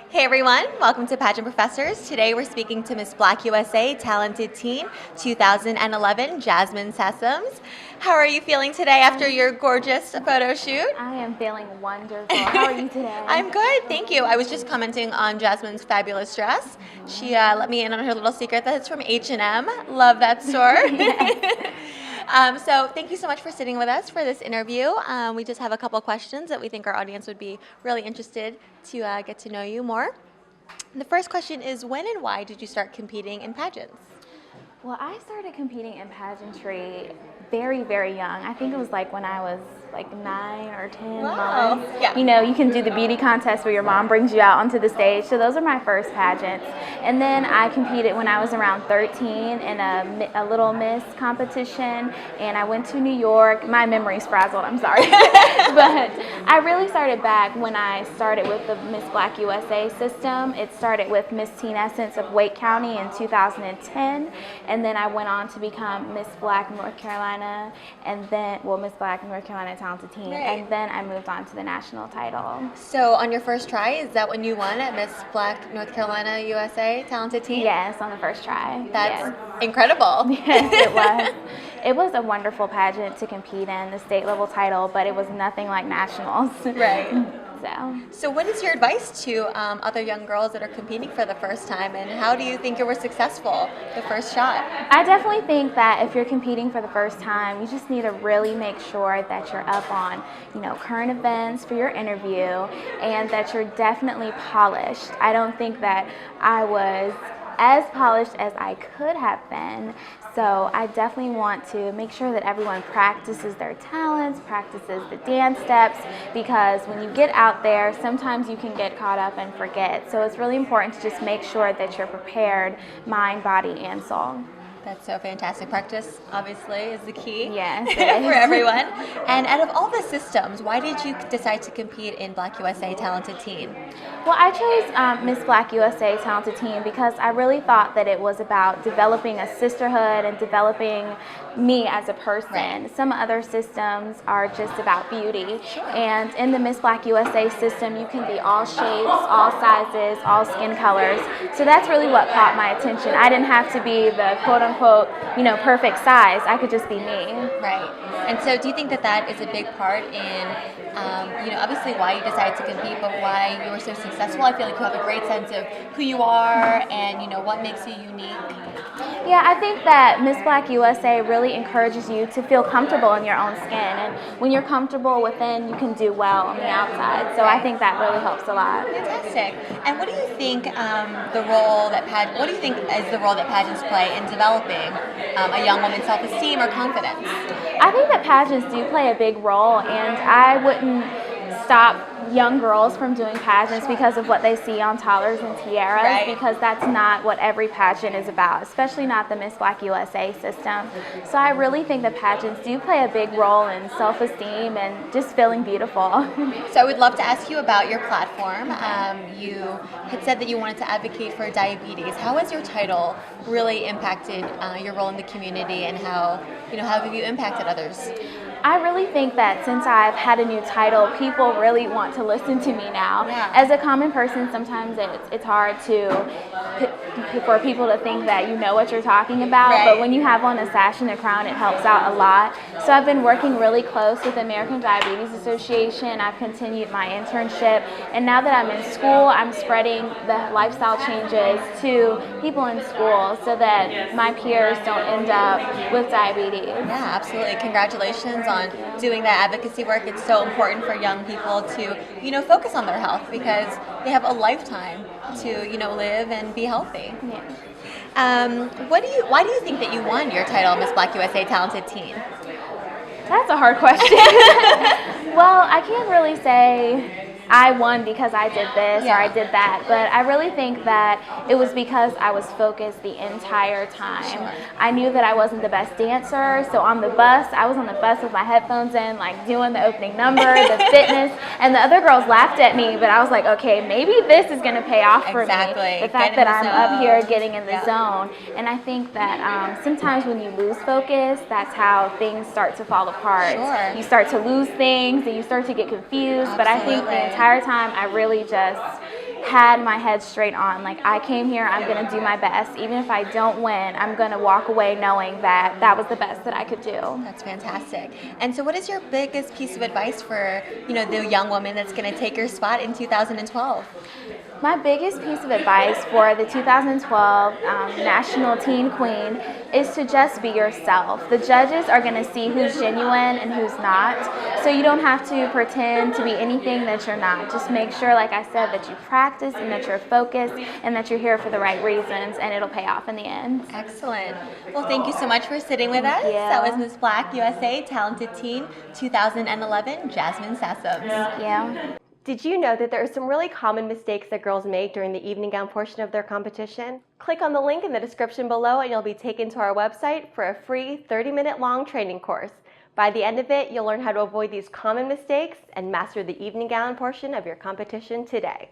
Hey everyone, welcome to Pageant Professors. Today we're speaking to Miss Black USA Talented Teen 2011, Jasmin Sessom. How are you feeling today after your gorgeous photo shoot? I am feeling wonderful. How are you today? I'm good, thank you. I was just commenting on Jasmine's fabulous dress. She let me in on her little secret that it's from H&M. Love that store. So thank you so much for sitting with us for this interview. We just have a couple questions that we think our audience would be really interested to get to know you more. The first question is, when and why did you start competing in pageants? Well, I started competing in pageantry very, very young. I think it was like when I was like 9 or 10 months. Yeah. You know, you can do the beauty contest where your mom brings you out onto the stage. So those are my first pageants. And then I competed when I was around 13 in a Little Miss competition. And I went to New York. My memory's frazzled, I'm sorry. But I really started back when I started with the Miss Black USA system. It started with Miss Teen Essence of Wake County in 2010. And then I went on to become Miss Black North Carolina, and then, well, Miss Black North Carolina Talented Teen, Right. and then I moved on to the national title. So on your first try, is that when you won at Miss Black North Carolina USA Talented Teen? Yes, on the first try. That's incredible. Yes, it was. It was a wonderful pageant to compete in, the state level title, but it was nothing like nationals. Right. So what is your advice to other young girls that are competing for the first time, and how do you think you were successful the first shot? I definitely think that if you're competing for the first time, you just need to really make sure that you're up on, current events for your interview, and that you're definitely polished. I don't think that I was as polished as I could have been. So I definitely want to make sure that everyone practices their talents, practices the dance steps, because when you get out there, sometimes you can get caught up and forget. So it's really important to just make sure that you're prepared, mind, body, and soul. That's so fantastic. Practice, obviously, is the key. Yes, for everyone. And out of all the systems, why did you decide to compete in Black USA Talented Teen? Well, I chose Miss Black USA Talented Teen because I really thought that it was about developing a sisterhood and developing me as a person. Right. Some other systems are just about beauty. Sure. And in the Miss Black USA system, you can be all shapes, all sizes, all skin colors. So that's really what caught my attention. I didn't have to be the quote-unquote, perfect size. I could just be me. Right. And so do you think that that is a big part in, obviously why you decided to compete, but why you were so successful? I feel like you have a great sense of who you are and, what makes you unique. Yeah, I think that Miss Black USA really encourages you to feel comfortable in your own skin. And when you're comfortable within, you can do well on the outside. So I think that really helps a lot. Fantastic. And what do you think what do you think is the role that pageants play in developing a young woman's self-esteem or confidence? I think that pageants do play a big role, and I wouldn't stop young girls from doing pageants because of what they see on Toddlers and Tiaras, Right. because that's not what every pageant is about, especially not the Miss Black USA system. So I really think that pageants do play a big role in self-esteem and just feeling beautiful. So I would love to ask you about your platform. You had said that you wanted to advocate for diabetes. How has your title really impacted your role in the community, and how have you impacted others? I really think that since I've had a new title, people really want to listen to me now. Yeah. As a common person, sometimes it's hard for people to think that you know what you're talking about, Right. but when you have on a sash and a crown, it helps out a lot. So I've been working really close with the American Diabetes Association. I've continued my internship, and now that I'm in school, I'm spreading the lifestyle changes to people in school so that my peers don't end up with diabetes. Yeah, absolutely. Congratulations on doing that advocacy work. It's so important for young people to, focus on their health, because they have a lifetime to, live and be healthy. Yeah. Why do you think that you won your title, Miss Black USA Talented Teen? That's a hard question. Well, I can't really say I won because I did this or I did that, but I really think that it was because I was focused the entire time. Sure. I knew that I wasn't the best dancer, so on the bus, I was on the bus with my headphones in, like doing the opening number, the fitness, and the other girls laughed at me, but I was like, okay, maybe this is going to pay off for Exactly. me. The Get fact in that the I'm zone. up here getting in the Yeah. zone. And I think that sometimes when you lose focus, that's how things start to fall apart. Sure. You start to lose things and you start to get confused, but I think the Absolutely. entire time I really just had my head straight on. Like, I came here, I'm going to do my best. Even if I don't win, I'm going to walk away knowing that that was the best that I could do. That's fantastic. And so what is your biggest piece of advice for, the young woman that's going to take your spot in 2012? My biggest piece of advice for the 2012 National Teen Queen is to just be yourself. The judges are going to see who's genuine and who's not, so you don't have to pretend to be anything that you're not. Just make sure, like I said, that you practice and that you're focused and that you're here for the right reasons, and it'll pay off in the end. Excellent. Well, thank you so much for sitting with us. Thank you. That was Miss Black USA Talented Teen 2011, Jasmin Sessom. Thank you. Did you know that there are some really common mistakes that girls make during the evening gown portion of their competition? Click on the link in the description below and you'll be taken to our website for a free 30-minute long training course. By the end of it, you'll learn how to avoid these common mistakes and master the evening gown portion of your competition today.